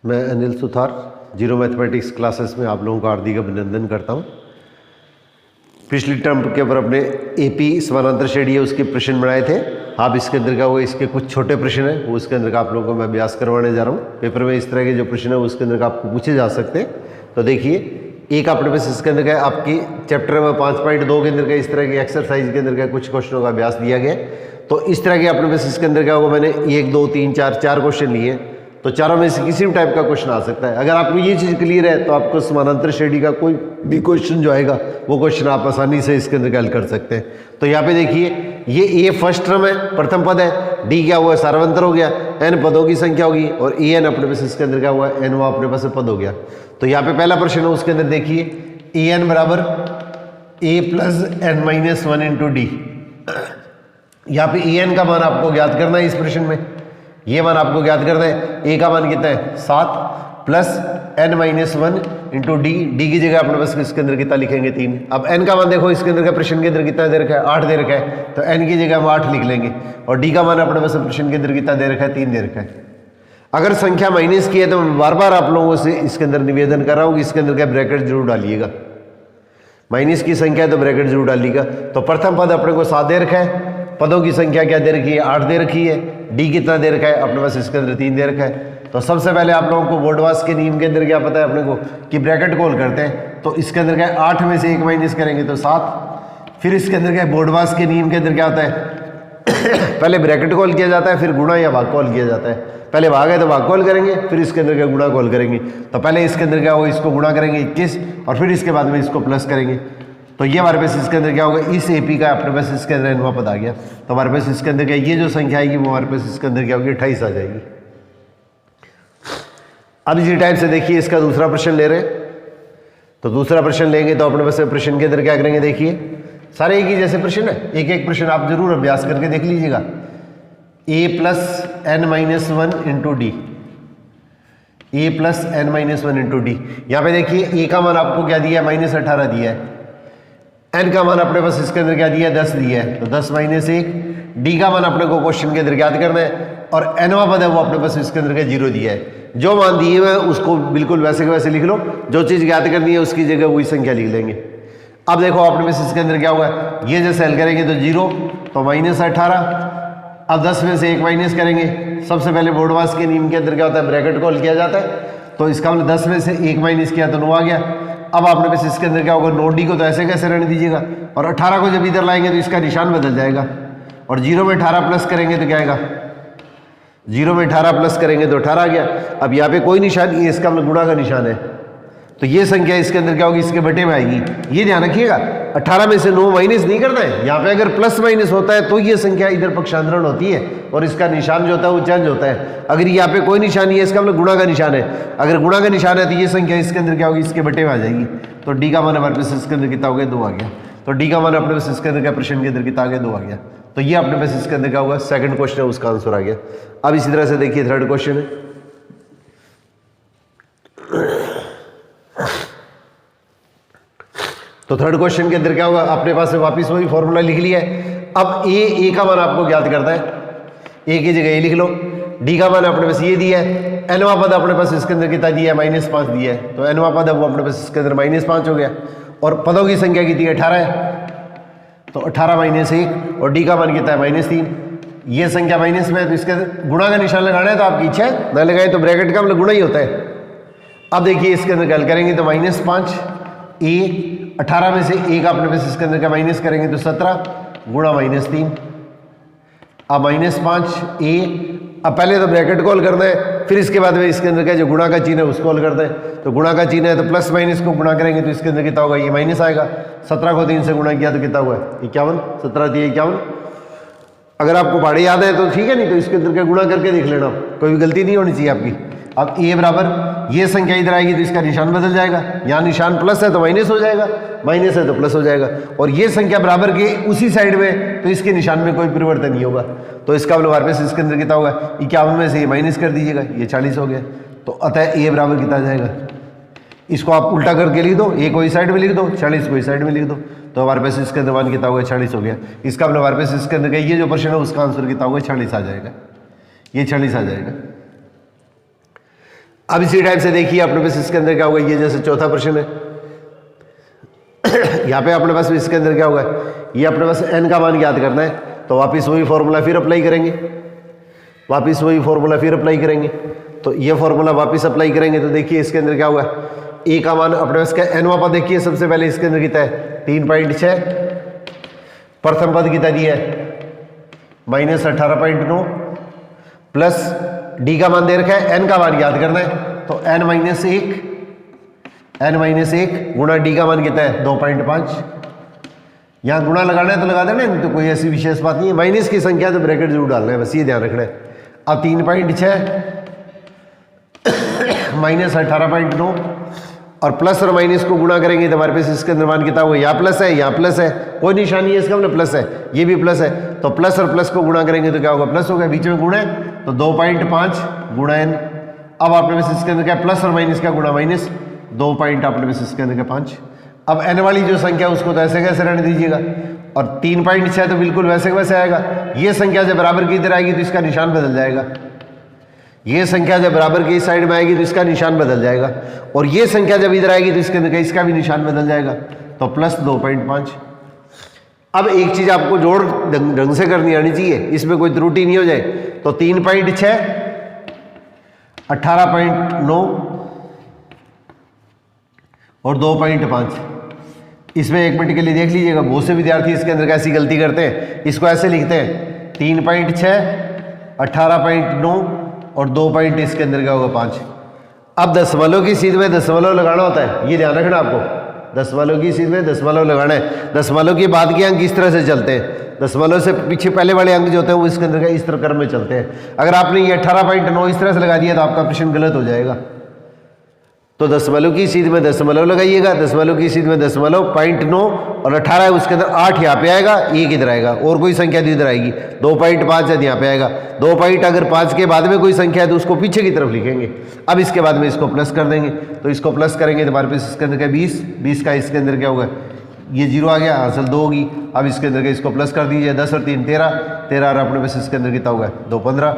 मैं Anil Suthar zero mathematics classes में आप लोगों का हार्दिक अभिनंदन करता हूं। पिछली टर्म के ऊपर अपने एपी समानांतर श्रेणी है उसके प्रश्न बनाए थे। आप इसके अंदर का वो इसके कुछ छोटे प्रश्न हैं वो उसके अंदर का आप लोगों को मैं अभ्यास करवाने जा रहा हूं। पेपर में इस तरह के जो प्रश्न है उसके अंदर का आपको पूछे जा सकते हैं। तो देखिए एक अपने पास इसके अंदर का आपकी चैप्टर में 5.2 के अंदर का इस तरह की एक्सरसाइज के अंदर का कुछ क्वेश्चनों का अभ्यास दिया गया। तो इस तरह के अपने पास इसके अंदर क्या होगा, मैंने 1 2 3 4 क्वेश्चन लिए, तो चारों में से किसी भी टाइप का क्वेश्चन आ सकता है। अगर आपको ये चीज़ क्लियर है तो आपको समानांतर श्रेणी का कोई भी क्वेश्चन जो आएगा वो क्वेश्चन आप आसानी से इसके अंदर हल कर सकते हैं। तो यहाँ पे देखिए ये ए फर्स्ट टर्म है, प्रथम पद है, डी क्या हुआ सार्वंतर हो गया, एन पदों की संख्या होगी और ए एन अपने पास इसके अंदर क्या हुआ एन वो अपने पास पद हो गया। तो यहाँ पे पहला प्रश्न है उसके अंदर देखिए ए एन बराबर A plus N minus 1 into D. यहाँ पे ए एन का मान आपको ज्ञात करना है। इस प्रश्न में ये मान आपको ज्ञात करना है। ए का मान कितना है 7 plus N minus 1 into d. D की जगह अपने पास इसके अंदर कितना लिखेंगे 3। अब एन का मान देखो इसके अंदर का प्रश्न के अंदर कितना दे रखा है 8 दे रखा है, तो एन की जगह हम 8 लिख लेंगे और डी का मान अपने पास प्रश्न के अंदर कितना दे रखा है 3 दे रखा है। अगर संख्या माइनस की है तो मैं बार बार आप लोगों से इसके अंदर निवेदन कर रहा हूँ कि इसके अंदर का ब्रैकेट जरूर डालिएगा। माइनस की संख्या है तो ब्रैकेट जरूर डालिएगा। तो प्रथम पद अपने को 7 दे रखा है, पदों की संख्या क्या दे रखी है 8 दे रखी है, डी कितना दे रखा है अपने पास इसके अंदर 3 दे रखा है। तो सबसे पहले आप लोगों को बोर्डवास के नियम के अंदर क्या पता है अपने को कि ब्रैकेट कॉल करते हैं। तो इसके अंदर क्या 8 में से 1 माइनस करेंगे तो 7। फिर इसके अंदर क्या बोर्डवास के नियम के अंदर क्या होता है पहले ब्रैकेट कॉल किया जाता है फिर गुणा या भाग कॉल किया जाता है। पहले भाग है तो भाग कॉल करेंगे, फिर इसके अंदर क्या गुणा कॉल करेंगे। तो पहले इसके अंदर क्या होगा इसको गुणा करेंगे 21 और फिर इसके बाद में इसको प्लस करेंगे। तो ये हमारे पास इसके अंदर क्या होगा इस एपी का अपने पास इसके अंदर एनवा पद आ गया। तो हमारे पास इसके अंदर क्या ये जो संख्या आएगी वो हमारे पास इसके अंदर क्या होगी 28 आ जाएगी। अब इसी टाइप से देखिए इसका दूसरा प्रश्न ले रहे हैं। तो दूसरा प्रश्न लेंगे तो अपने पास प्रश्न के अंदर क्या करेंगे देखिए सारे एक ही जैसे प्रश्न है, एक एक प्रश्न आप जरूर अभ्यास करके देख लीजिएगा। A plus N minus 1 into D, A plus N minus 1 into D. यहाँ पे देखिए ए का मान आपको क्या दिया है -18 दिया है, एन का मान अपने पास इसके अंदर क्या दिया है 10 दिया है, तो 10 माइनस 1। डी का मान अपने को क्वेश्चन के अंदर ज्ञात करना है और एनवा पद है वो अपने पास इसके अंदर का 0 दिया है। जो मान दिए हुए उसको बिल्कुल वैसे के वैसे लिख लो, जो चीज़ ज्ञात करनी है उसकी जगह वही संख्या लिख लेंगे। अब देखो अपने पास इसके अंदर क्या होगा ये जैसे हल करेंगे तो 0 तो -18। अब 10 में से 1 माइनस करेंगे, सबसे पहले बोर्डवास के नियम के अंदर क्या होता है ब्रैकेट कॉल किया जाता है। तो इसका मतलब 10 में से 1 माइनस किया तो 9 आ गया। अब आपने पास इसके अंदर क्या होगा 9D को तो ऐसे कैसे रहने दीजिएगा और 18 को जब इधर लाएंगे तो इसका निशान बदल जाएगा और 0 में 18 प्लस करेंगे तो क्या आएगा 0 में 18 प्लस करेंगे तो 18 आ गया। अब यहाँ पे कोई निशान, ये इसका मतलब गुणा का निशान है, तो ये संख्या इसके अंदर क्या होगी इसके बटे में आएगी। ये ध्यान रखिएगा 18 में से 9 माइनस नहीं करना है। यहाँ पे अगर प्लस माइनस होता है तो ये संख्या इधर पक्षांतरण होती है और इसका निशान जो होता है वो चेंज होता है। अगर यहाँ पे कोई निशान नहीं है इसका मतलब गुणा का निशान है। अगर गुणा का निशान है तो ये संख्या इसके अंदर क्या होगी इसके बटे में आ जाएगी। तो डी का मान हमारे पास इसके अंदर कितना हो गया 2 आ गया। तो डी का मान अपने पास इसके अंदर क्या प्रश्न के अंदर कितना आ गया 2 आ गया। तो ये अपने पास इसके अंदर क्या होगा सेकंड क्वेश्चन है उसका आंसर आ गया। अब इसी तरह से देखिए थर्ड क्वेश्चन है। तो थर्ड क्वेश्चन के अंदर क्या होगा अपने पास में वापस वही फॉर्मूला लिख लिया है। अब ए का मान आपको ज्ञात करता है, ए की जगह ए लिख लो। डी का मान अपने पास ये दिया है, एनवा पद अपने पास इसके अंदर कितना दिया है -5 दिया है, तो एनवा पद है वो अपने पास इसके अंदर -5 हो गया और पदों की संख्या कितनी है 18 है, तो 18 माइनस 1 और डी का मान कितना है -3। ये संख्या माइनस में है तो इसके अंदर गुणा का निशान लगाना है, तो आपकी इच्छा है ना लगाए तो ब्रैकेट का मतलब गुणा ही होता है। अब देखिए इसके अंदर हल करेंगे तो -5 ए 18 में से 1 अपने पास इसके अंदर का माइनस करेंगे तो 17 गुणा -3। अब -5 ए, अब पहले तो ब्रैकेट कॉल करना है, फिर इसके बाद में इसके अंदर का जो गुणा का चिन्ह है उसको कॉल करते हैं। तो गुणा का चिन्ह है तो प्लस माइनस को गुणा करेंगे तो इसके अंदर कितना होगा ये माइनस आएगा। 17 को 3 से गुणा किया तो कितना हुआ 51, 17 दिए 51। अगर आपको पहाड़ी याद है तो ठीक है, नहीं तो इसके अंदर का गुणा करके देख लेना, कोई भी गलती नहीं होनी चाहिए आपकी। अब ए बराबर ये संख्या इधर आएगी तो इसका निशान बदल जाएगा, यहाँ निशान प्लस है तो माइनस हो जाएगा, माइनस है तो प्लस हो जाएगा, और ये संख्या बराबर के उसी साइड में तो इसके निशान में कोई परिवर्तन नहीं होगा। तो इसका मतलब हमारे पास इसके अंदर कितना होगा 51 में से ये माइनस कर दीजिएगा, ये 40 हो गया। तो अतः ए बराबर कितना जाएगा, इसको आप उल्टा करके लिख दो, ए को इस साइड में लिख दो 40 को इस साइड में लिख दो, तो हमारे पास इसके अंदर मान कितना होगा 40 हो गया। इसका मतलब हमारे पास इसके अंदर ये जो प्रश्न है उसका आंसर कितना होगा 40 आ जाएगा, ये 40 आ जाएगा। अब इसी टाइप से देखिए अपने पास इसके अंदर क्या होगा, ये जैसे चौथा प्रश्न है यहाँ पे अपने पास इसके अंदर क्या होगा, ये अपने पास n का मान याद करना है, तो वापस वही फॉर्मूला फिर अप्लाई करेंगे, वापस वही फॉर्मूला फिर अप्लाई करेंगे। तो ये फॉर्मूला वापस अप्लाई करेंगे तो देखिए इसके अंदर क्या होगा, ए का मान अपने पास क्या n वापस देखिए सबसे पहले इसके अंदर कितना है 3.6, प्रथम पद कितना दिया है -18.9 प्लस डी का मान दे रखा है, n का मान याद करना है, तो n-1 गुणा डी का मान कितना है 2.5। यहाँ गुणा लगाना है तो लगा देना, तो कोई ऐसी विशेष बात नहीं है, माइनस की संख्या तो ब्रैकेट जरूर डालना है, बस ये ध्यान रखना है। अब 3.6 -18.9 और प्लस और माइनस को गुणा करेंगे तो हमारे पास इसके अंदर मान कितना होगा, यहाँ प्लस है यहाँ प्लस है, कोई निशानी है इसका मतलब प्लस है, ये भी प्लस है, तो प्लस और प्लस को गुणा करेंगे तो क्या होगा, प्लस होगा, बीच में गुणा है तो 2.5 गुणा n। अब आपने पास इसके अंदर क्या प्लस और माइनस का गुणा माइनस 2 पॉइंट आपने पास इसके अंदर क्या 5। अब n वाली जो संख्या उसको तो ऐसे कैसे रहने दीजिएगा, और 3.6 तो बिल्कुल वैसे वैसे आएगा। ये संख्या जब बराबर की इधर आएगी तो इसका निशान बदल जाएगा, ये संख्या जब बराबर की इस साइड में आएगी तो इसका निशान बदल जाएगा, और ये संख्या जब इधर आएगी तो इसके अंदर इसका भी निशान बदल जाएगा, तो प्लस 2.5। अब एक चीज आपको जोड़ ढंग से करनी आनी चाहिए, इसमें कोई त्रुटि नहीं हो जाए, तो 3.6 18.9 और 2.5, इसमें एक मिनट के लिए देख लीजिएगा, बहुत से विद्यार्थी इसके अंदर कैसी गलती करते हैं, इसको ऐसे लिखते हैं 3.6 18.9 और 2 पॉइंट इसके अंदर क्या होगा 5। अब दशमलव की सीध में दशमलव लगाना होता है, ये ध्यान रखना आपको, दशमलव की सीध में दशमलव लगाना है। दशमलव के बाद के अंक इस तरह से चलते हैं, दशमलव से पीछे पहले वाले अंक जो होते हैं वो इसके अंदर इस तरह क्रम में चलते हैं। अगर आपने ये 18.9 इस तरह से लगा दिया तो आपका प्रश्न गलत हो जाएगा। तो दशमलव की सीध में दशमलव लगाइएगा, दशमलव की सीध में दशमलव 0.9 और 18 है उसके अंदर 8 यहाँ पे आएगा, 1 इधर आएगा, और कोई संख्या तो इधर आएगी, 2.5 है यहाँ पे आएगा, 2 पॉइंट अगर 5 के बाद में कोई संख्या है तो उसको पीछे की तरफ लिखेंगे। अब इसके बाद में इसको प्लस कर देंगे, तो इसको प्लस करेंगे तो हमारे पास इसके अंदर क्या 20 का इसके अंदर क्या होगा, ये 0 आ गया, हासिल 2 होगी। अब इसके अंदर इसको प्लस कर दीजिए, 10 और 3 13 और अपने पास इसके अंदर कितना होगा 2 15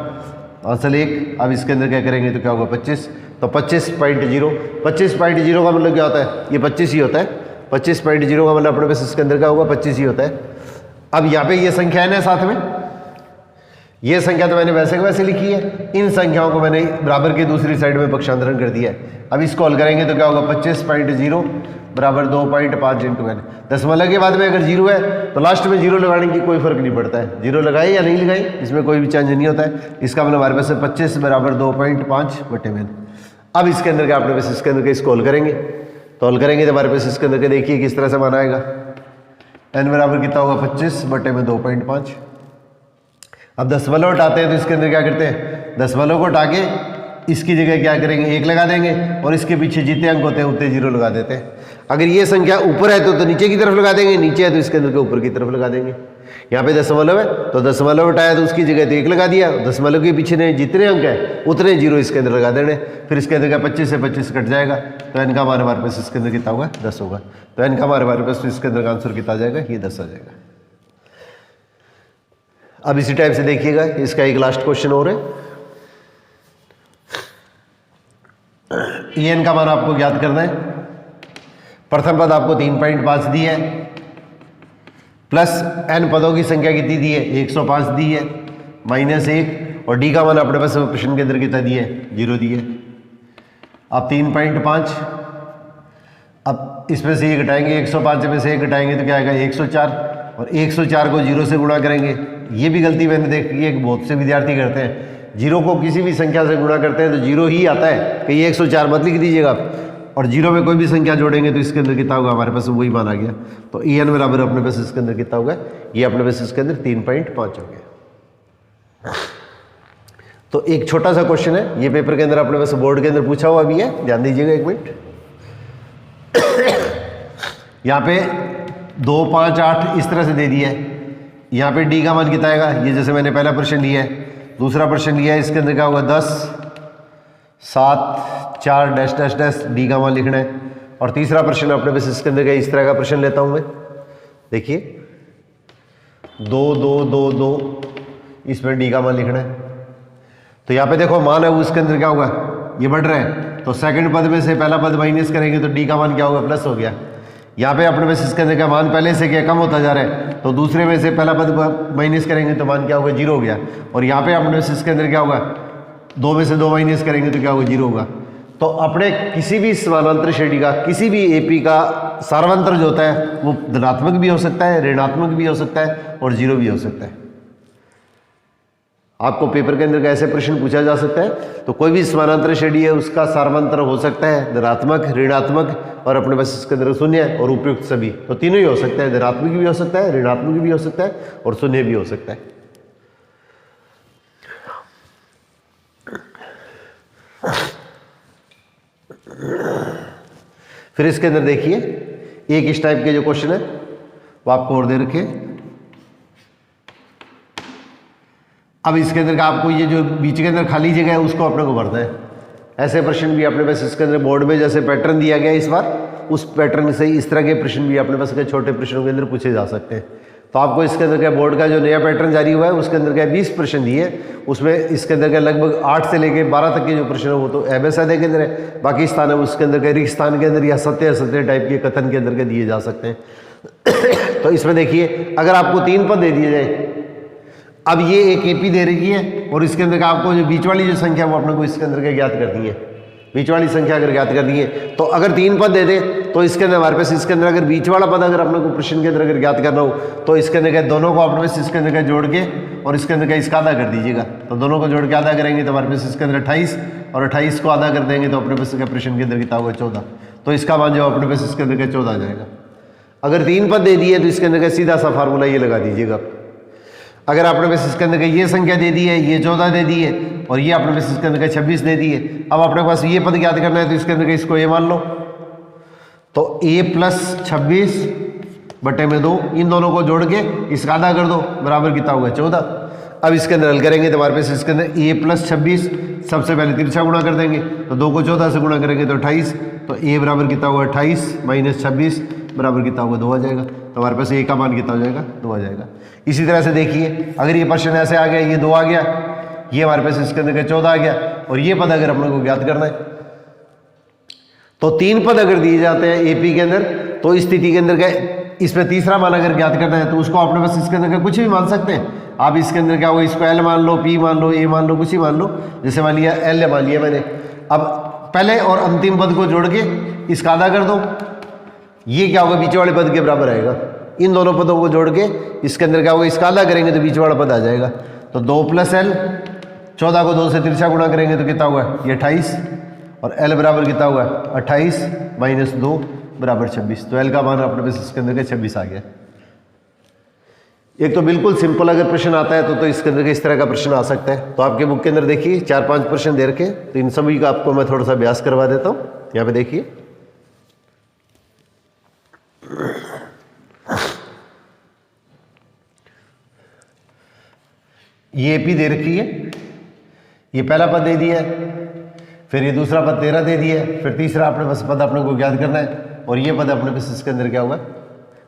हासिल 1। अब इसके अंदर क्या करेंगे तो क्या होगा 25, तो 25.0 का मतलब क्या होता है, ये 25 ही होता है, 25.0 का मतलब अपने पास इसके अंदर क्या होगा 25 ही होता है। अब यहाँ पे ये संख्या है ना साथ में, ये संख्या तो मैंने वैसे वैसे लिखी है, इन संख्याओं को मैंने बराबर के दूसरी साइड में पक्षांतरण कर दिया है। अब इसको हल करेंगे तो क्या होगा 25.0 बराबर 2.5 इंटू n। दशमलव के बाद में अगर 0 है तो लास्ट में 0 लगाने की कोई फर्क नहीं पड़ता है, 0 लगाए या नहीं लगाए इसमें कोई भी चेंज नहीं होता है। इसका मतलब हमारे पास 25 बराबर 2.5/n। अब इसके अंदर क्या अपने पास इसके अंदर इसको हल करेंगे, तो हल करेंगे तो हमारे पास इसके अंदर देखिए किस तरह से मान आएगा, n बराबर कितना होगा 25/2.5। अब दशमलव हटाते हैं तो इसके अंदर क्या करते हैं, दशमलव को हटा के इसकी जगह क्या करेंगे 1 लगा देंगे, और इसके पीछे जितने अंक होते हैं उतने 0 लगा देते हैं। अगर ये संख्या ऊपर है तो नीचे की तरफ लगा देंगे, नीचे है तो इसके अंदर के ऊपर की तरफ लगा देंगे। यहाँ पे दशमलव है तो दशमलव हटाया तो उसकी जगह तो 1 लगा दिया, दशमलव के पीछे ने जितने अंक है उतने 0 इसके अंदर लगा देने, फिर इसके अंदर का 25 से 25 कट जाएगा, तो n का मान हमारे पास इसके अंदर कितना होगा 10 होगा। तो n का मान हमारे पास इसके अंदर का आंसर कितना आ जाएगा, ये 10 आ जाएगा। अब इसी टाइप से देखिएगा, इसका एक लास्ट क्वेश्चन और है, n का मान आपको याद करना है। प्रथम पद आपको 3.5 दी है, प्लस n पदों की संख्या कितनी दी है 105 दी है, -1, और d का मान अपने पास प्रश्न के अंदर कितना दिया है 0 दी है। अब 3.5, अब इसमें से ये घटाएंगे, 105 में से 1 घटाएंगे तो क्या आएगा 104, और 104 को 0 से गुणा करेंगे। ये भी गलती मैंने देखी है कि बहुत से विद्यार्थी करते हैं, 0 को किसी भी संख्या से गुणा करते हैं तो 0 ही आता है, कि ये 104 मत लिख दीजिएगा आप, और 0 में कोई भी संख्या जोड़ेंगे तो इसके अंदर कितना होगा, हमारे पास वही मान आ गया। तो en बराबर अपने पास इसके अंदर कितना होगा, ये अपने पास इसके अंदर 3.5 हो गया। तो एक छोटा सा क्वेश्चन है, ये पेपर के अंदर अपने पास बोर्ड के अंदर पूछा हुआ भी है, ध्यान दीजिएगा 1 मिनट। यहाँ पे 2 5 8 इस तरह से दे दिया है, यहाँ पे d का मान कितना आएगा, ये जैसे मैंने पहला प्रश्न लिया है, दूसरा प्रश्न लिया है, इसके अंदर क्या होगा 10 7 4 डैश डैश डैश डी का मान लिखना है। और तीसरा प्रश्न अपने पास इसके अंदर इस तरह का प्रश्न लेता हूं मैं, देखिए 2 2 2 2 इसमें डी का मान लिखना है। तो यहाँ पे देखो मान है वो इसके अंदर क्या होगा ये बढ़ रहा है, तो सेकंड पद में से पहला पद माइनस करेंगे तो डी का मान क्या होगा, प्लस हो गया। यहाँ पे अपने पास इसके अंदर का मान पहले से क्या कम होता जा रहा है, तो दूसरे में से पहला पद माइनस करेंगे तो मान क्या होगा, 0 हो गया। और यहाँ पे अपने पास इसके अंदर क्या होगा, 2 में से 2 माइनस करेंगे तो क्या होगा, 0 होगा। तो अपने किसी भी समानांतर श्रेणी का, किसी भी एपी का सार्वंतर जो होता है वो धनात्मक भी हो सकता है, ऋणात्मक भी हो सकता है और 0 भी हो सकता है। आपको पेपर के अंदर का ऐसे प्रश्न पूछा जा सकता है, तो कोई भी समानांतर श्रेणी है उसका सार्वंतर हो सकता है धनात्मक, ऋणात्मक और अपने पास इसके अंदर शून्य और उपयुक्त सभी। तो तीनों ही हो सकता है, धनात्मक भी हो सकता है, ऋणात्मक भी हो सकता है और शून्य भी हो सकता है। फिर इसके अंदर देखिए एक इस टाइप के जो क्वेश्चन है वो आपको और दे रखे। अब इसके अंदर का आपको ये जो बीच के अंदर खाली जगह है उसको अपने को भरना है। ऐसे प्रश्न भी अपने पास इसके अंदर बोर्ड में जैसे पैटर्न दिया गया इस बार, उस पैटर्न से इस तरह के प्रश्न भी अपने पास के छोटे प्रश्नों के अंदर पूछे जा सकते हैं। तो आपको इसके अंदर का बोर्ड का जो नया पैटर्न जारी हुआ है उसके अंदर का 20 प्रश्न दिए, उसमें इसके अंदर का लगभग 8 से लेकर 12 तक के जो प्रश्न है वो तो एबेसद के अंदर है, बाकी स्थान है उसके अंदर का रिक्त स्थान के अंदर या सत्य असत्य टाइप के कथन के अंदर के दिए जा सकते हैं। तो इसमें देखिए अगर आपको 3 पद दे दिए जाए, अब ये एक एपी दे रही है और इसके अंदर का आपको जो बीच वाली जो संख्या वो अपने को इसके अंदर के ज्ञात करनी है। बीच वाली संख्या अगर ज्ञात करनी है तो अगर 3 पद दे दे तो इसके अंदर हमारे पास इसके अंदर अगर बीच वाला पद अगर अपने को प्रश्न के अंदर अगर ज्ञात करना हो तो इसके अंदर का दोनों को अपने पास इसके अंदर का जोड़ के और इसके अंदर का इसका आधा कर दीजिएगा। तो दोनों को जोड़ के आधा करेंगे तो हमारे पास इसके अंदर 28 और 28 को आधा कर देंगे तो अपने पास इसका प्रश्न के अंदर कितना होगा 14। तो इसका मान जो अपने पास इसके अंदर का 14 आ जाएगा। अगर 3 पद दे दिए तो इसके अंदर का सीधा सा फार्मूला ये लगा दीजिएगा। अगर आपने बस इसके अंदर का ये संख्या दे दी है, ये 14 दे दी है और ये आपने बस इसके अंदर का 26 दे दी है, अब अपने पास ये पद ज्ञात करना है तो इसके अंदर का इसको a मान लो, तो a प्लस 26 बटे में 2 इन दोनों को जोड़ के इसका आधा कर दो, बराबर कितना होगा 14। अब इसके अंदर हल करेंगे तो हमारे पास इसके अंदर a प्लस 26 सबसे पहले तिरछा गुणा कर देंगे तो 2 को 14 से गुणा करेंगे तो 28, तो a बराबर कितना होगा 28 माइनस 26 बराबर कितना होगा 2 आ जाएगा। तो हमारे पास a का मान कितना हो जाएगा 2 आ जाएगा। इसी तरह से देखिए अगर ये प्रश्न ऐसे आ गया, ये 2 आ गया, ये हमारे पास इसके अंदर का 14 आ गया और ये पद अगर अपने को ज्ञात करना है तो 3 पद अगर दिए जाते हैं एपी के अंदर तो इस स्थिति के अंदर का इसमें तीसरा मान अगर ज्ञात करना है तो उसको अपने पास इसके अंदर का कुछ भी मान सकते हैं आप। इसके अंदर क्या होगा, इसको एल मान लो, पी मान लो, ए मान लो, कुछ ही मान लो। जैसे मान लिया एल मान लिया मैंने, अब पहले और अंतिम पद को जोड़ के इसका आधा कर दो, ये क्या होगा बीच वाले पद के बराबर आएगा। इन दोनों पदों को जोड़ के इसके अंदर क्या होगा, इसका आधा करेंगे तो बीच वाला पद आ जाएगा। तो 2 प्लस एल, 14 को 2 से तिरछा गुणा करेंगे तो कितना होगा, ये 28 और एल बराबर कितना होगा 28 माइनस 2 बराबर 26। तो एल का मान अपने पास इसके अंदर का 26 आ गया। एक तो बिल्कुल सिंपल अगर प्रश्न आता है तो इसके अंदर का इस तरह का प्रश्न आ सकता है। तो आपके बुक के अंदर देखिए 4-5 प्रश्न दे रखे, तो इन सभी का आपको मैं थोड़ा सा अभ्यास करवा देता हूँ। यहाँ पे देखिए ये एपी दे रखी है, ये पहला पद दे दिया है, फिर ये दूसरा पद 13 दे दिया है, फिर तीसरा अपने पास पद अपने को ज्ञात करना है और ये पद अपने पास इसके अंदर क्या होगा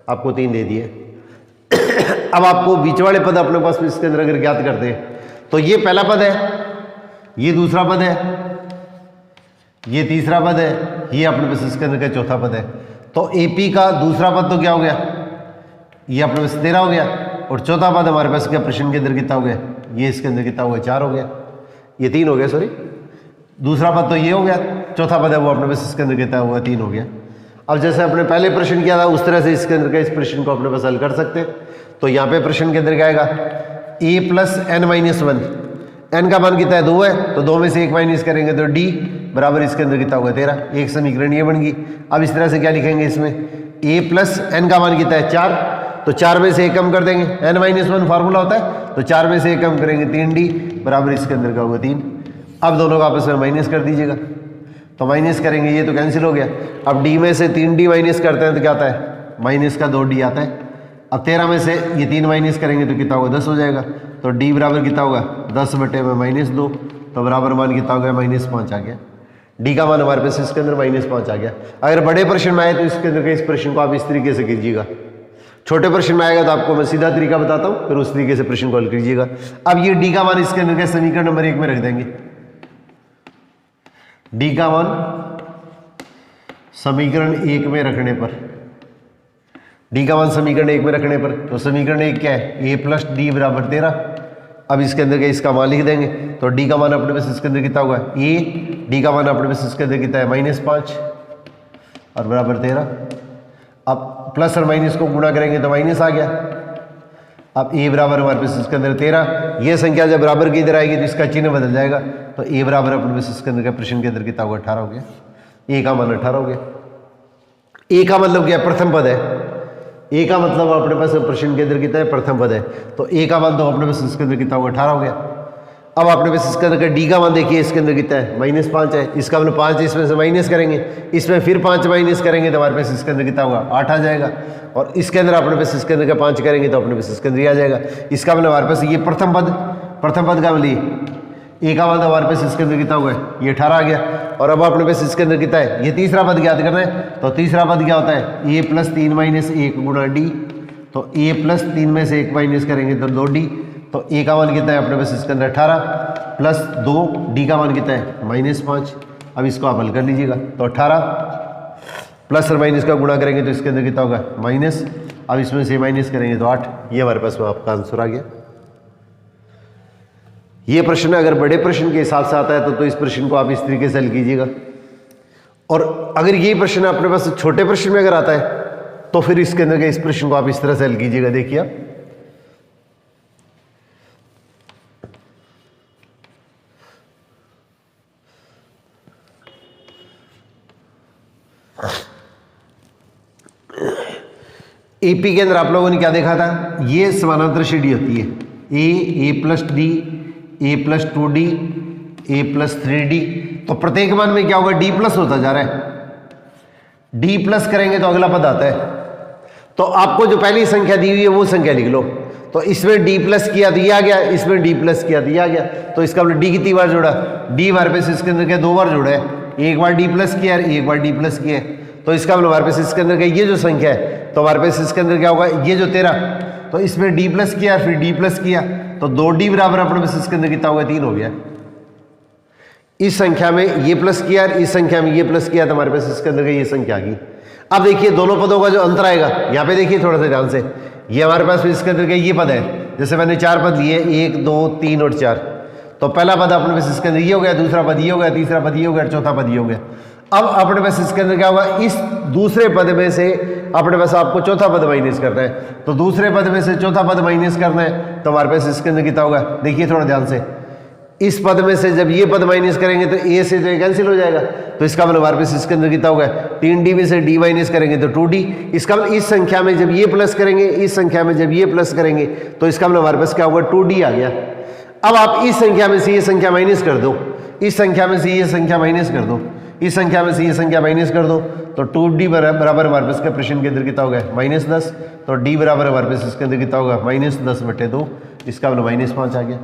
आपको 3 दे दिए। अब आपको बीच वाले पद अपने पास इसके अंदर अगर ज्ञात करते हैं तो ये पहला पद है, ये दूसरा पद है, ये तीसरा पद है, ये अपने पास इसके अंदर का चौथा पद है। तो एपी का दूसरा पद तो क्या हो गया, ये अपने पास 13 हो गया और चौथा पद हमारे पास क्या प्रश्न के अंदर कितना हो गया, ये इसके अंदर कितना हो गया 4 हो गया, ये 3 हो गया, सॉरी दूसरा पद तो ये हो गया, चौथा पद है वो अपने पास इसके अंदर कितना हुआ 3 हो गया। अब जैसे अपने पहले प्रश्न किया था उस तरह से इसके अंदर का इस प्रश्न को अपने पास हल कर सकते हैं। तो यहाँ पे प्रश्न के अंदर क्या आएगा, a plus N minus 1, n का मान कितना है 2 है, तो 2 में से 1 माइनस करेंगे तो d बराबर इसके अंदर कितना होगा 13। एक समीकरण ये बन गई। अब इस तरह से क्या लिखेंगे इसमें, a प्लस एन का मान कितना है 4, तो 4 में से 1 कम कर देंगे, n माइनस 1 फार्मूला होता है, तो 4 में से 1 कम करेंगे 3d बराबर इसके अंदर का होगा 3। अब दोनों को आपस में माइनस कर दीजिएगा, तो माइनस करेंगे ये तो कैंसिल हो गया। अब d में से 3d माइनस करते हैं तो क्या आता है, माइनस का 2d आता है। अब 13 में से ये 3 माइनस करेंगे तो कितना होगा 10 हो जाएगा, तो d बराबर कितना होगा 10 बटे में -2, तो बराबर मान कितना हो गया -5 आ गया। d का मान हमारे पास इसके अंदर -5 आ गया। अगर बड़े प्रश्न में आए तो इसके अंदर इस प्रश्न को आप इस तरीके से कीजिएगा, छोटे प्रश्न में आएगा तो आपको मैं सीधा तरीका बताता हूँ, फिर उस तरीके से प्रश्न को हल कीजिएगा। अब ये d का मान इसके अंदर समीकरण नंबर 1 में रख देंगे, डी का मान समीकरण 1 में रखने पर, डी का मान समीकरण 1 में रखने पर, तो समीकरण 1 क्या है, ए प्लस डी बराबर 13। अब इसके अंदर क्या इसका मान लिख देंगे, तो डी का मान अपने पास इसके अंदर कितना होगा ए, डी का मान अपने पास इसके अंदर कितना है -5 और बराबर 13। अब प्लस और माइनस को गुणा करेंगे तो माइनस आ गया। अब ए बराबर हमारे पास इसके अंदर 13, ये संख्या जब बराबर की इधर आएगी तो इसका चिन्ह बदल जाएगा, तो ए बराबर अपने पास इसके अंदर का प्रश्न के अंदर कितना होगा 18 हो गया। ए का मान 18 हो गया। ए का मतलब क्या, प्रथम पद है। ए का मतलब अपने पास प्रश्न के अंदर कितना है, प्रथम पद है, तो ए का मान तो अपने पास इसके अंदर कितना होगा 18 हो गया। अब अपने पास इसके अंदर का डी का मान देखिए, इसके अंदर कितना है -5 है, इसका मतलब 5 इसमें से माइनस करेंगे, इसमें फिर 5 माइनस करेंगे तो हमारे पास इसके अंदर कितना होगा 8 आ जाएगा, और इसके अंदर अपने पास इसके अंदर का 5 करेंगे तो अपने पास इसके अंदर आ जाएगा। इसका मतलब हमारे पास ये प्रथम पद का मतलब ए का मान हमारे पास इसके अंदर कितना होगा, ये 18 आ गया। और अब अपने पास इसके अंदर कितना है, ये तीसरा पद ज्ञात करना है, तो तीसरा पद क्या होता है ए प्लस 3 माइनस 1 गुणा डी, तो ए प्लस 3 में से 1 माइनस करेंगे तो 2d, तो ए का मान कितना है अपने पास इसके अंदर 18 प्लस 2, डी का मान कितना है -5। अब इसको आप हल कर लीजिएगा, तो 18 प्लस और माइनस का गुणा करेंगे तो इसके अंदर कितना होगा माइनस, अब इसमें से माइनस करेंगे तो 8। ये हमारे पास में आपका आंसर आ गया। ये प्रश्न अगर बड़े प्रश्न के हिसाब से आता है तो इस प्रश्न को आप इस तरीके से हल कीजिएगा, और अगर ये प्रश्न अपने पास छोटे प्रश्न में अगर आता है तो फिर इसके अंदर के इस प्रश्न को आप इस तरह से हल कीजिएगा। देखिए आप एपी के अंदर आप लोगों ने क्या देखा था, ये समानांतर श्रेणी होती है, ए plus D, A plus 2d, A plus 3d, तो प्रत्येक मान में क्या होगा डी प्लस होता जा रहा है। डी प्लस करेंगे तो अगला पद आता है, तो आपको जो पहली संख्या दी हुई है वो संख्या लिख लो, तो इसमें डी प्लस किया तो ये आ गया, इसमें डी प्लस किया तो ये आ गया, तो इसका मतलब डी कितनी बार जोड़ा, डी हमारे पास इसके अंदर क्या 2 बार जोड़ा है, एक बार डी प्लस किया एक बार डी प्लस किया, तो इसका मतलब हमारे पास इसके अंदर का ये जो संख्या है, तो हमारे पास इसके अंदर क्या होगा ये जो 13, तो इसमें डी प्लस किया फिर डी प्लस किया, तो 2d बराबर अपने पास इसके अंदर कितना होगा 3 हो गया। इस संख्या में ये प्लस किया, इस संख्या में ये प्लस किया, तो हमारे पास इसके अंदर का ये संख्या आ गई। अब देखिए दोनों पदों का जो अंतर आएगा, यहाँ पे देखिए थोड़ा सा ध्यान से, ये हमारे पास इसके अंदर का ये पद है, जैसे मैंने 4 पद लिए 1 2 3 और 4, तो पहला पद अपने पास इसके अंदर ये हो गया, दूसरा पद ये हो गया, तीसरा पद ये हो गया, चौथा पद ये हो गया। अब अपने पास इसके अंदर क्या होगा, इस दूसरे पद में से अपने पास आपको चौथा पद माइनस करना है, तो दूसरे पद में से चौथा पद माइनस करना है, तो हमारे पास इसके अंदर कितना होगा, देखिए थोड़ा ध्यान से, इस पद में से जब ये पद माइनस करेंगे तो ए से तो कैंसिल हो जाएगा, तो इसका मतलब हमारे पास इसके अंदर कितना होगा 3d में से d माइनस करेंगे तो 2d, इसका मतलब इस संख्या में जब ये प्लस करेंगे, इस संख्या में जब ये प्लस करेंगे, तो इसका मतलब हमारे पास क्या होगा 2d आ गया। अब आप इस संख्या में से ये संख्या माइनस कर दो, इस संख्या में से ये संख्या माइनस कर दो, इस संख्या में से ये संख्या माइनस कर दो, तो 2d बराबर हमारे पास का प्रश्न के अंदर कितना होगा -10, तो d बराबर हमारे पास इसके अंदर कितना होगा -10/2, इसका मतलब -5 आ गया।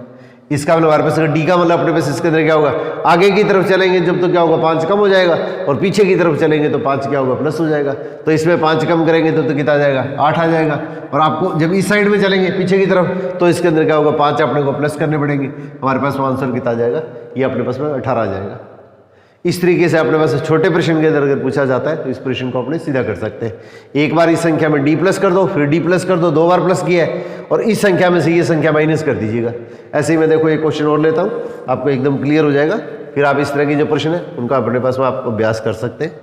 इसका मतलब हमारे पास d का मतलब अपने पास इसके अंदर क्या होगा, आगे की तरफ चलेंगे जब तो क्या होगा 5 कम हो जाएगा, और पीछे की तरफ चलेंगे तो 5 क्या होगा प्लस हो जाएगा, तो इसमें 5 कम करेंगे तो कितना आ जाएगा 8 आ जाएगा, और आपको जब इस साइड में चलेंगे पीछे की तरफ तो इसके अंदर क्या होगा 5 अपने को प्लस करने पड़ेंगे, हमारे पास आंसर कितना आ जाएगा, ये अपने पास में 18 आ जाएगा। इस तरीके से अपने पास छोटे प्रश्न के अंदर अगर पूछा जाता है तो इस प्रश्न को अपने सीधा कर सकते हैं। एक बार इस संख्या में d प्लस कर दो, फिर d प्लस कर दो, 2 बार प्लस किया है, और इस संख्या में से ये संख्या माइनस कर दीजिएगा। ऐसे ही मैं देखो एक क्वेश्चन और लेता हूँ, आपको एकदम क्लियर हो जाएगा, फिर आप इस तरह की जो प्रश्न है उनका अपने पास में आप अभ्यास कर सकते हैं।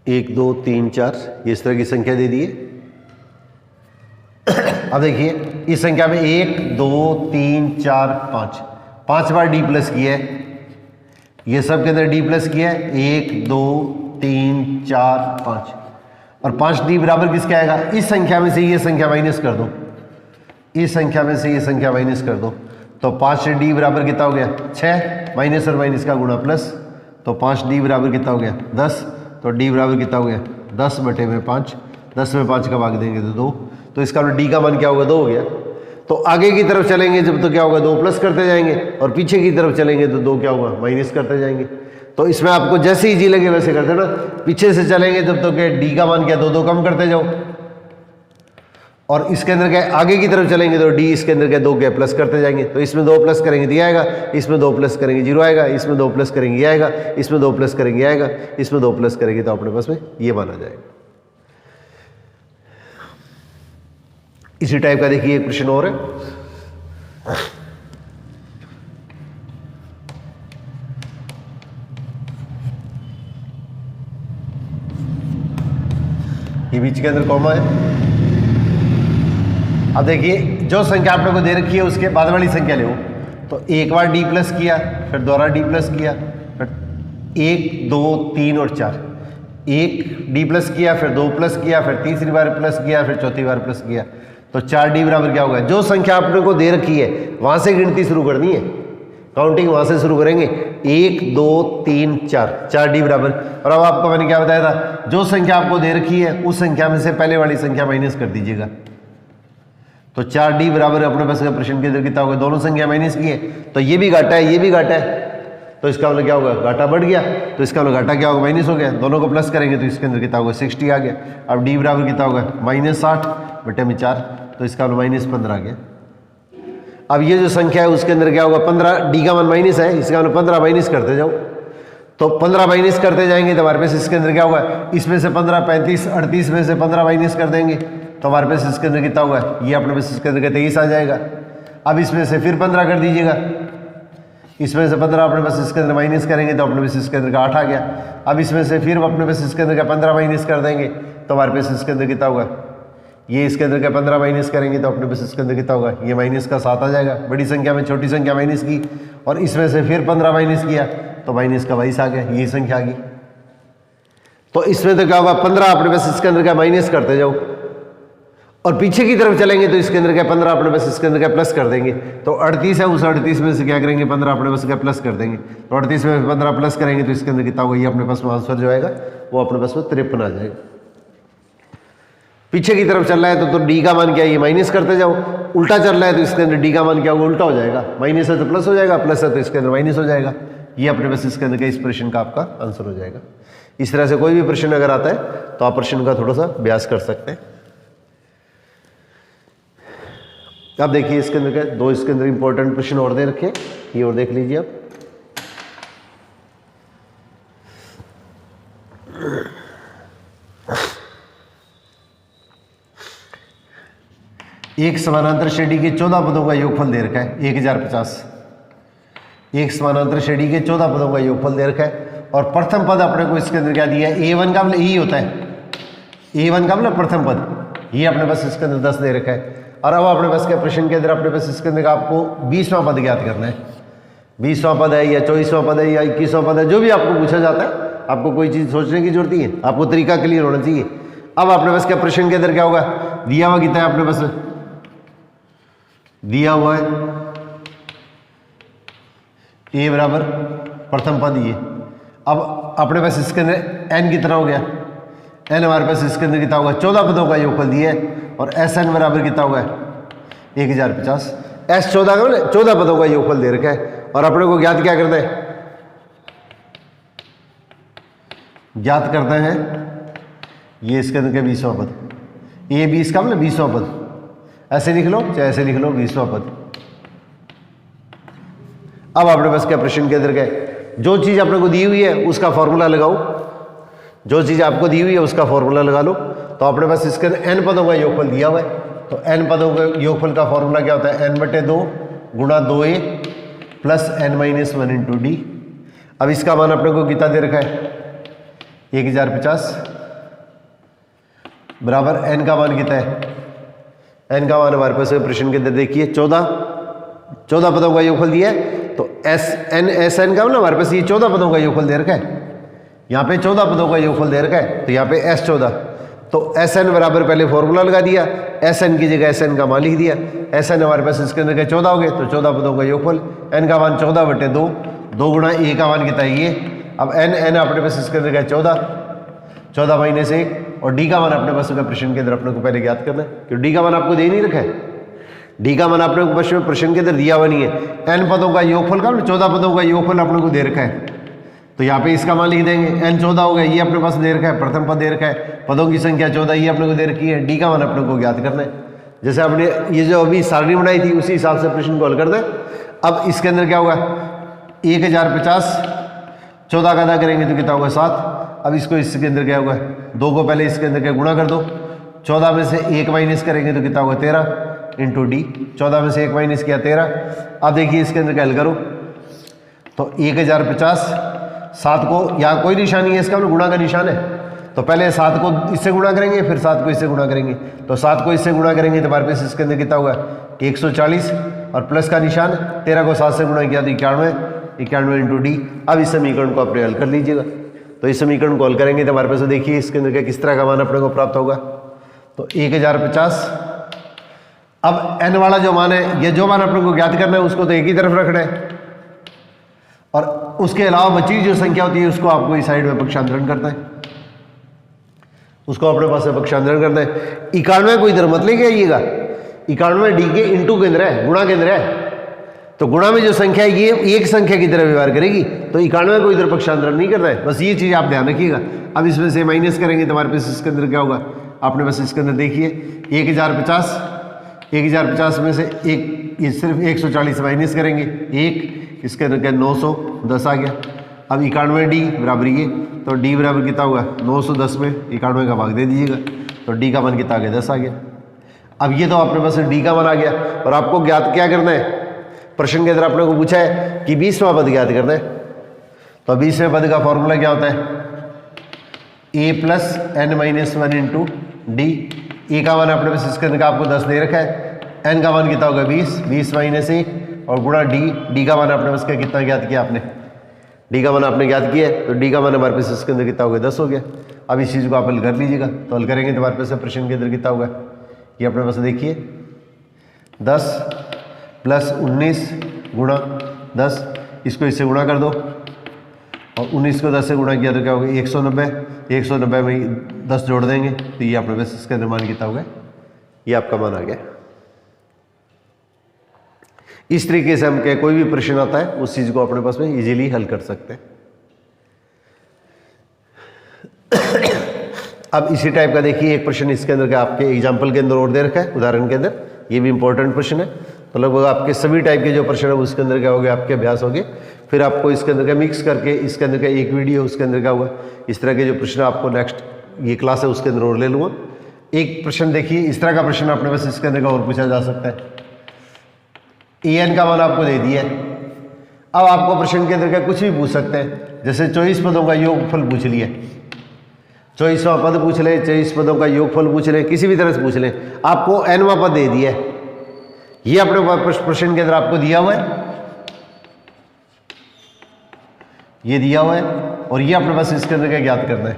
एक 2 3 4 ये इस तरह की संख्या दे दी है। अब देखिए इस संख्या में 1 2 3 4 5 बार डी प्लस किया है, ये सब के अंदर डी प्लस किया है, 1 2 3 4 5, और 5d बराबर किसके आएगा, इस संख्या में से ये संख्या माइनस कर दो, इस संख्या में से ये संख्या माइनस कर दो, तो 5d बराबर कितना हो गया 6, माइनस और माइनस का गुणा प्लस, तो 5d बराबर कितना हो गया 10, तो d बराबर कितना हो गया 10/5, 10 में 5 का भाग देंगे तो 2, तो इसका d का मान क्या होगा 2 हो गया। तो आगे की तरफ चलेंगे जब तो क्या होगा 2 प्लस करते जाएंगे, और पीछे की तरफ चलेंगे तो 2 क्या होगा माइनस करते जाएंगे। तो इसमें आपको जैसे इजी लगे वैसे कर देना। पीछे से चलेंगे जब तो क्या डी का मान क्या 2 2 कम करते जाओ, और इसके अंदर क्या आगे की तरफ चलेंगे तो डी इसके अंदर क्या 2 क्या प्लस करते जाएंगे। तो इसमें 2 प्लस करेंगे तो ये आएगा, इसमें 2 प्लस करेंगे 0 आएगा, इसमें 2 प्लस करेंगे ये आएगा, इसमें 2 प्लस करेंगे ये आएगा, इसमें 2 प्लस करेंगे तो अपने पास में ये मान आ जाएगा। इसी टाइप का देखिए एक प्रश्न और है। ये बीच के अंदर कॉमा है। अब देखिए जो संख्या आप लोगों को दे रखी है उसके बाद वाली संख्या ले, तो एक बार डी प्लस किया, फिर दोबारा डी प्लस किया, फिर 1 2 3 और 4, 1 डी प्लस किया, फिर 2 प्लस किया, फिर तीसरी बार प्लस किया, फिर चौथी बार प्लस किया, तो 4D बराबर क्या होगा। जो संख्या आपने को दे रखी है वहां से गिनती शुरू करनी है, काउंटिंग वहां से शुरू करेंगे। 1 2 3 4, 4D बराबर। और अब आपको मैंने क्या बताया था, जो संख्या आपको दे रखी है उस संख्या में से पहले वाली संख्या माइनस कर दीजिएगा। तो 4D बराबर अपने पास का प्रश्न के अंदर कितना होगा, दोनों संख्या माइनस की है, तो ये भी घाटा है ये भी घाटा है, तो इसका मतलब क्या होगा घाटा बढ़ गया, तो इसका मतलब घाटा क्या होगा माइनस हो गया। दोनों को प्लस करेंगे तो इसके अंदर कितना होगा 60 आ गया। अब D बराबर कितना होगा -60/4, तो इसका मतलब -15 आ गया। अब ये जो संख्या है उसके अंदर क्या होगा 15, D का मान माइनस है, इसका मतलब 15 माइनस करते जाओ, तो 15 माइनस करते जाएंगे तो हमारे पास इसके अंदर क्या होगा, इसमें से 15 35 38 में से 15 माइनस कर देंगे तो हमारे पास इसके अंदर कितना होगा, ये अपने पास इसके अंदर 23 आ जाएगा। अब इसमें से फिर 15 कर दीजिएगा, इसमें से 15 अपने पास इसके अंदर माइनस करेंगे तो अपने पास इसके अंदर का 8 आ गया। अब इसमें से फिर अपने पास इसके अंदर का 15 माइनस कर देंगे तो हमारे पास इसके अंदर कितना होगा, ये इसके अंदर का 15 माइनस करेंगे तो अपने पास इसके अंदर कितना होगा, ये माइनस का 7 आ जाएगा। बड़ी संख्या में छोटी संख्या माइनस की, और इसमें से फिर 15 माइनस किया तो माइनस का 22 आ गया, यही संख्या आ गई। तो इसमें तो क्या होगा 15 अपने पास इसके अंदर का माइनस करते जाओ, और पीछे की तरफ चलेंगे तो इसके अंदर क्या 15 अपने पास इसके अंदर क्या प्लस कर देंगे। तो 38 है, उस 38 में से क्या करेंगे 15 अपने पास क्या प्लस कर देंगे, तो 38 में 15 प्लस करेंगे तो इसके अंदर कितना होगा, ये अपने पास में आंसर जो आएगा वो अपने पास में 53 आ जाएगा। पीछे की तरफ चल रहा है तो डी का मान क्या है, ये माइनस करते जाओ, उल्टा चल रहा है तो इसके अंदर डी का मान क्या होगा, उल्टा हो जाएगा। माइनस है तो प्लस हो जाएगा, प्लस है तो इसके अंदर माइनस हो जाएगा। ये अपने पास इसके अंदर का इस प्रश्न का आपका आंसर हो जाएगा। इस तरह से कोई भी प्रश्न अगर आता है तो आप प्रश्न का थोड़ा सा अभ्यास कर सकते हैं। अब देखिए इसके अंदर क्या 2 इसके अंदर इंपॉर्टेंट प्रश्न और दे रखे, ये और देख लीजिए आप। एक समानांतर श्रेणी के 14 पदों का योगफल दे रखा है 1050। एक समानांतर श्रेणी के 14 पदों का योगफल दे रखा है, और प्रथम पद अपने को इसके अंदर क्या दिया है, A1 का मतलब E होता है, A1 का मतलब प्रथम पद, ये अपने पास इसके अंदर 10 दे रखा है। और अब अपने पास क्या प्रश्न के अंदर अपने पास इसके अंदर आपको 20वां पद ज्ञात करना है। 20वां पद है या 24वां पद है या 21वां पद है, जो भी आपको पूछा जाता है, आपको कोई चीज़ सोचने की जरूरत नहीं है, आपको तरीका क्लियर होना चाहिए। अब अपने पास क्या प्रश्न के अंदर क्या होगा, दिया हुआ कितना है अपने पास, दिया हुआ है A बराबर प्रथम पद ये। अब अपने पास इसके अंदर n कितना हो गया, n हमारे पास इसके अंदर कितना होगा 14 पदों का योगफल दिया है, और Sn बराबर कितना होगा 1050। S14 का मतलब 14 पदों का योगफल दे रखा है, और अपने को ज्ञात क्या करना है, ज्ञात करते हैं ये इसके अंदर का 20वां पद, ये 20 का मतलब 20वां पद, ऐसे लिख लो चाहे ऐसे लिख लो 20वां पद। अब अपने पास क्या प्रश्न के अंदर क्या है, जो चीज़ अपने को दी हुई है उसका फॉर्मूला लगाओ, जो चीज़ आपको दी हुई है उसका फॉर्मूला लगा लो। तो अपने पास इसके अंदर n पदों का योगफल दिया हुआ है, तो n पदों का योगफल का फॉर्मूला क्या होता है, n/2 गुणा 2a plus n-1 into D. अब इसका मान अपने को कितना दे रखा है 1050 बराबर n का मान कितना है, n का मान हमारे पास प्रश्न के अंदर देखिए 14 पदों का योगफल दिया है, तो Sn का मतलब हमारे पास ये 14 पदों का योगफल दे रखा है, यहाँ पे 14 पदों का योगफल दे रखा है, तो यहाँ पे S14, तो Sn बराबर पहले फॉर्मूला लगा दिया, Sn की जगह Sn का मान लिख दिया। Sn हमारे पास इसके अंदर 14 हो गए, तो 14 पदों का योगफल, n का मान 14/2, 2 गुणा a का मान कितना है ये। अब n अपने पास इसके अंदर 14 माइनस 1, और d का मान अपने पास प्रश्न के अंदर अपने को पहले ज्ञात करना है, क्योंकि d का मान आपको दे नहीं रखा है। डी का मान अपने को प्रश्न के अंदर दिया हुआ नहीं है। n पदों का योगफल का 14 पदों का योगफल अपने को दे रखा है, तो यहाँ पे इसका मान लिख देंगे। n 14 हो गया, ये अपने पास दे रखा है, प्रथम पद दे रखा है, पदों की संख्या 14 ये अपने को दे रखी है। डी का मान अपने को ज्ञात करना है। जैसे आपने ये जो अभी सारणी बनाई थी उसी हिसाब से प्रश्न को हल करना है। अब इसके अंदर क्या होगा, 1050 14 का अदा करेंगे तो कितना होगा 7। अब इसको इसके अंदर क्या होगा, 2 को पहले इसके अंदर क्या गुणा कर दो, 14 में से 1 माइनस करेंगे तो कितना होगा 13 इंटू डी। 14 में से 1 माइनस किया 13। अब देखिए इसके अंदर क्या हल करो तो 1050 7 को यहाँ कोई निशान नहीं है, इसका मतलब गुणा का निशान है, तो पहले 7 को इससे गुणा करेंगे फिर 7 को इससे गुणा करेंगे। तो 7 को इससे गुणा करेंगे तो हमारे पास इसके अंदर कितना होगा 140 और प्लस का निशान। 13 को 7 से गुणा किया तो 91 इंटू डी। अब इस समीकरण को अपने हल कर लीजिएगा। तो इस समीकरण को हल करेंगे तो हमारे पास देखिए इसके अंदर किस तरह का मान अपने को प्राप्त होगा। तो 1050, अब n वाला जो मान है, ये जो मान अपने को ज्ञात करना है उसको तो एक ही तरफ रखना है, और उसके अलावा बची जो संख्या होती है उसको आपको इस साइड में पक्षांतरण करना है, उसको अपने पास पक्षांतरण करना है। 91 को इधर मत लेके आइएगा, 91 डी के इंटू केंद्र है, गुणा केंद्र है, तो गुणा में जो संख्या है ये एक संख्या की तरह व्यवहार करेगी, तो 91 को इधर पक्षांतरण नहीं करना है, बस ये चीज़ आप ध्यान रखिएगा। अब इसमें से माइनस करेंगे तो हमारे पास इसके अंदर क्या होगा, आपने बस इसके अंदर देखिए 1050 में से एक ये सिर्फ 140 माइनस करेंगे, एक इसके अंदर क्या 910 आ गया। अब 91 डी बराबर ये, तो डी बराबर कितना होगा 910 में 91 का भाग दे दीजिएगा, तो डी का मान कितना आ गया 10 आ गया। अब ये तो अपने पास डी का मान आ गया, और आपको ज्ञात क्या करना है, प्रश्न के अंदर आपने को पूछा है कि 20वां पद ज्ञात करना है। तो 20वें पद का फॉर्मूला क्या होता है, a plus n minus 1 into D. A का मान अपने पास इसके अंदर आपको 10 दे रखा है, n का मान कितना होगा 20 माइनस 1 और गुणा डी का मान अपने पास कितना ज्ञात किया आपने, डी का मान आपने ज्ञात किया है, तो डी का मान हमारे पास इसके अंदर कितना होगा 10 हो गया। अब इस चीज़ को आप हल कर लीजिएगा, तो हल करेंगे तो हमारे पास प्रश्न के अंदर कितना होगा, ये अपने पास देखिए 10 प्लस 19 गुणा 10, इसको इससे गुणा कर दो, और 19 को 10 से गुणा किया तो क्या होगा 190 में 10 जोड़ देंगे तो ये अपने पास इसके अंदर मान कितना होगा, ये आपका मान आ गया। इस तरीके से हम कोई भी प्रश्न आता है उस चीज़ को अपने पास में इजीली हल कर सकते हैं। अब इसी टाइप का देखिए एक प्रश्न इसके अंदर का आपके एग्जाम्पल के अंदर और दे रखा है, उदाहरण के अंदर, ये भी इंपॉर्टेंट प्रश्न है। तो लगभग आपके सभी टाइप के जो प्रश्न है उसके अंदर क्या होगा, आपके अभ्यास होंगे। फिर आपको इसके अंदर का मिक्स करके इसके अंदर का एक वीडियो उसके अंदर क्या होगा, इस तरह के जो प्रश्न आपको नेक्स्ट ये क्लास है उसके अंदर और ले लूँगा। एक प्रश्न देखिए इस तरह का प्रश्न अपने पास इसके अंदर का और पूछा जा सकता है। an का मान आपको दे दिया है, अब आपको प्रश्न के अंदर का कुछ भी पूछ सकते हैं, जैसे 24 पदों का योगफल पूछ लिया, 24वां पद पूछ ले, 24 पदों का योगफल पूछ ले, किसी भी तरह से पूछ ले, आपको nवां पद दे दिया है, ये अपने प्रश्न के अंदर आपको दिया हुआ है, ये दिया हुआ है, और ये अपने पास इसके अंदर क्या ज्ञात करना है,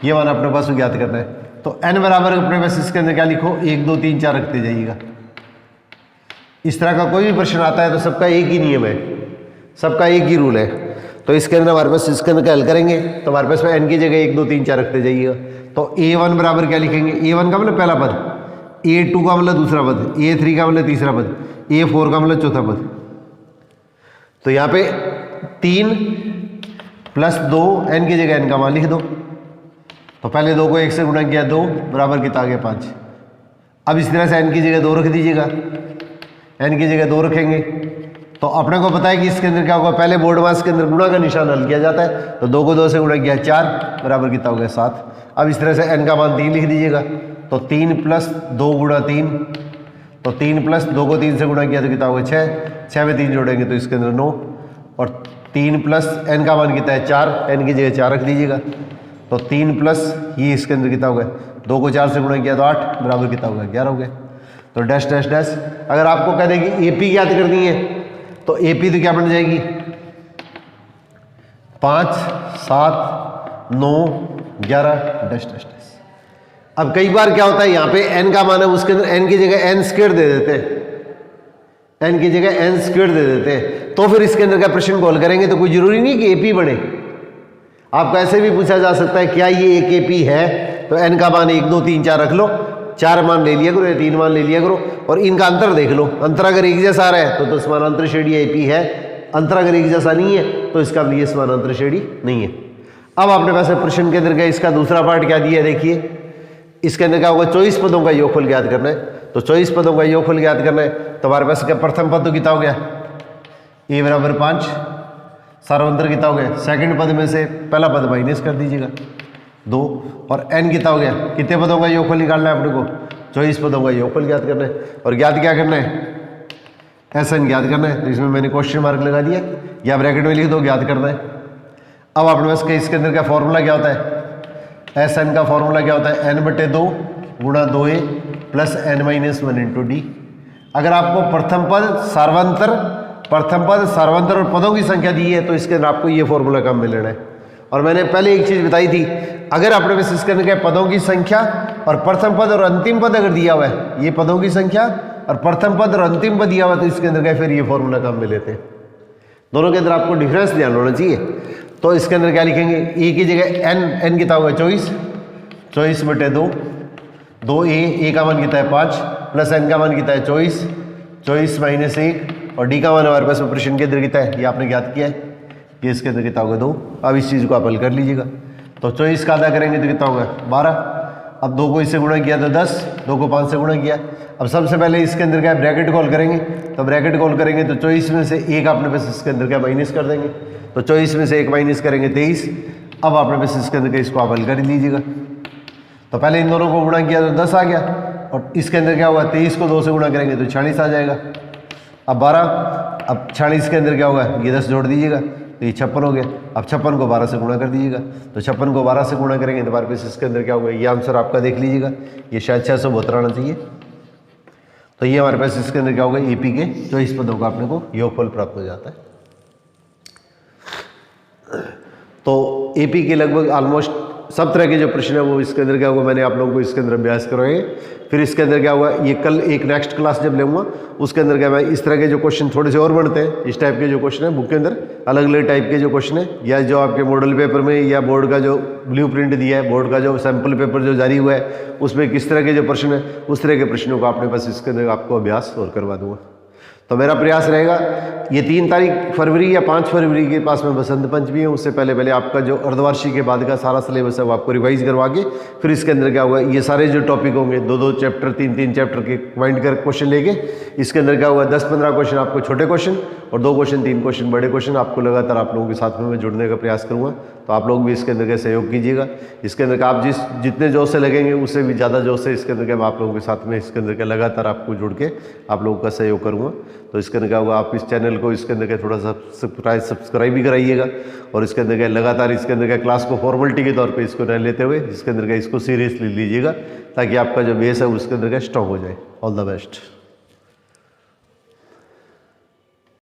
ये मान अपने पास ज्ञात करना है। तो n बराबर अपने पास इसके अंदर क्या लिखो 1 2 3 4 रखते जाइएगा। इस तरह का कोई भी प्रश्न आता है तो सबका एक ही नियम है, सबका एक ही रूल है। तो इसके अंदर हमारे पास इसके अंदर क्या हल करेंगे तो हमारे पास n की जगह 1 2 3 4 रखते जाइएगा। तो a1 बराबर क्या लिखेंगे, a1 का मतलब पहला पद, a2 का मतलब दूसरा पद, a3 का मतलब तीसरा पद, a4 का मतलब चौथा पद। तो यहाँ पे 3 प्लस 2 n की जगह n का मान लिख दो। तो पहले 2 को 1 से गुणा किया 2 बराबर कितना आ गया 5। अब इस तरह से n की जगह 2 रख दीजिएगा, n की जगह 2 रखेंगे तो अपने को पता है कि इसके अंदर क्या होगा, पहले बोर्ड मास के अंदर गुणा का निशान हल किया जाता है। तो 2 को 2 से गुणा किया 4 बराबर कितना हो गया 7। अब इस तरह से n का मान 3 लिख दीजिएगा। तो 3 प्लस 2 गुणा 3, तो 3 प्लस 2 को 3 से गुणा किया तो कितना होगा 6, 6 में 3 जोड़ेंगे तो इसके अंदर 9, और 3 प्लस n का मान कितना है 4, n की जगह 4 रख दीजिएगा। तो 3 प्लस ये इसके अंदर कितना होगा, 2 को 4 से गुणा किया तो 8 बराबर कितना होगा 11 हो गया। तो डैश डैश डैश, अगर आपको कह दें कि AP याद करनी है तो AP तो क्या बन जाएगी 5 7 9 11 डैश डैश डैश। अब कई बार क्या होता है यहाँ पे n का मान है उसके अंदर n की जगह n स्क्वायर दे देते हैं, n की जगह n स्क्वायर दे देते हैं। तो फिर इसके अंदर का प्रश्न को हल करेंगे तो कोई जरूरी नहीं कि AP बने, आपको ऐसे भी पूछा जा सकता है क्या ये एक AP है, तो n का मान 1 2 3 4 रख लो, 4 मान ले लिया करो या 3 मान ले लिया करो और इनका अंतर देख लो। अंतर अगर एक जैसा आ रहा है तो समानांतर श्रेणी एपी है, अंतर अगर एक जैसा नहीं है तो इसका ये समानांतर श्रेणी नहीं है। अब आपने वैसे प्रश्न के अंदर का इसका दूसरा पार्ट क्या दिया है, देखिए इसके अंदर क्या होगा, 24 पदों का योगफल ज्ञात करना है। तो 24 पदों का योगफल ज्ञात करना है तो हमारे पास क्या प्रथम पद तो कितना हो गया, a बराबर 5, सार्वंतर कितना हो गया, सेकंड पद में से पहला पद माइनस कर दीजिएगा 2 और n कितना हो गया, कितने पदों का योगफल निकालना है अपने को, 24 पदों का योगफल ज्ञात करना है। और ज्ञात क्या करना है, SN ज्ञात करना है। तो इसमें मैंने क्वेश्चन मार्क लगा दिया या ब्रैकेट में लिख दो, ज्ञात करना है। अब अपने पास इसके अंदर का फॉर्मूला क्या होता है, SN का फॉर्मूला क्या होता है, n/2 गुणा 2a plus n-1 into D. अगर आपको प्रथम पद सार्वंतर और पदों की संख्या दी है तो इसके अंदर आपको ये फॉर्मूला काम में लेना है। और मैंने पहले एक चीज़ बताई थी, अगर अपने पास इसके अंदर क्या पदों की संख्या और प्रथम पद और अंतिम पद अगर दिया हुआ है, ये पदों की संख्या और प्रथम पद और अंतिम पद दिया हुआ है तो इसके अंदर क्या फिर ये फॉर्मूला काम में लेते हैं। दोनों के अंदर आपको डिफरेंस ध्यान होना चाहिए। तो इसके अंदर क्या लिखेंगे, ए की जगह n कितना होगा 24/2, 2a का मान कितना है 5 प्लस n का मान कितना है 24 माइनस 1 और d का मान हमारे पास प्रश्न के अंदर कितना है, ये आपने ज्ञात किया है, ये इसके अंदर कितना होगा 2। अब इस चीज़ को आप हल कर लीजिएगा। तो 24 का आधा करेंगे तो कितना होगा 12। अब 2 को इससे गुणा किया तो 10, 2 को 5 से गुणा किया। अब सबसे पहले इसके अंदर क्या ब्रैकेट कॉल करेंगे, तो ब्रैकेट कॉल करेंगे तो 24 में से 1 अपने पास इसके अंदर क्या माइनस कर देंगे, तो 24 में से 1 माइनस करेंगे 23। अब आपने पास इसके अंदर इसको आप हल कर लीजिएगा। तो पहले इन दोनों को गुणा किया तो 10 आ गया और इसके अंदर क्या हुआ, 23 को 2 से गुणा करेंगे तो 46 आ जाएगा। अब 12, अब 46 के अंदर क्या होगा, ये 10 जोड़ दीजिएगा तो ये 56 हो गया। अब 56 को 12 से गुणा कर दीजिएगा, तो 56 को 12 से गुणा करेंगे तो हमारे पास इसके अंदर क्या होगा, ये आंसर आपका देख लीजिएगा, ये शायद 672 आना चाहिए। तो ये हमारे पास इसके अंदर क्या होगा, एपी के 24 पदों का अपने को योगफल प्राप्त हो जाता है। तो एपी के लगभग ऑलमोस्ट सब तरह के जो प्रश्न है वो इसके अंदर क्या होगा, मैंने आप लोगों को इसके अंदर अभ्यास करवाएंगे। फिर इसके अंदर क्या होगा, ये कल एक नेक्स्ट क्लास जब लूँगा उसके अंदर क्या मैं इस तरह के जो क्वेश्चन थोड़े से और बनते हैं, इस टाइप के जो क्वेश्चन है बुक के अंदर अलग अलग टाइप के जो क्वेश्चन है, या जो आपके मॉडल पेपर में या बोर्ड का जो ब्लूप्रिंट दिया है, बोर्ड का जो सैम्पल पेपर जो जारी हुआ है उसमें किस तरह के जो प्रश्न है उस तरह के प्रश्नों को अपने पास इसके अंदर आपको अभ्यास और करवा दूँगा। तो मेरा प्रयास रहेगा ये 3 तारीख फरवरी या 5 फरवरी के पास में बसंत पंचमी है, उससे पहले आपका जो अर्धवार्षिक के बाद का सारा सिलेबस है वो आपको रिवाइज करवा के फिर इसके अंदर क्या होगा, ये सारे जो टॉपिक होंगे 2-2 चैप्टर 3-3 चैप्टर के कम्बाइंड कर क्वेश्चन लेके इसके अंदर क्या होगा 10-15 क्वेश्चन आपको छोटे क्वेश्चन और 2 क्वेश्चन 3 क्वेश्चन बड़े क्वेश्चन आपको लगातार आप लोगों के साथ में मैं जुड़ने का प्रयास करूँगा। तो आप लोग भी इसके अंदर का सहयोग कीजिएगा। इसके अंदर का आप जितने जोश से लगेंगे उससे भी ज़्यादा जोश से इसके अंदर का मैं आप लोगों के साथ में इसके अंदर का लगातार आपको जुड़ के आप लोगों का सहयोग करूँगा। तो इसके अंदर क्या होगा, आप इस चैनल को इसके अंदर का थोड़ा सा सब्सक्राइब भी कराइएगा और इसके अंदर का लगातार इसके अंदर का क्लास को फॉर्मेलिटी के तौर पे इसको न लेते हुए इसके अंदर का इसको सीरियसली लीजिएगा ताकि आपका जो बेस है उसके अंदर का स्ट्रॉन्ग हो जाए। All the best.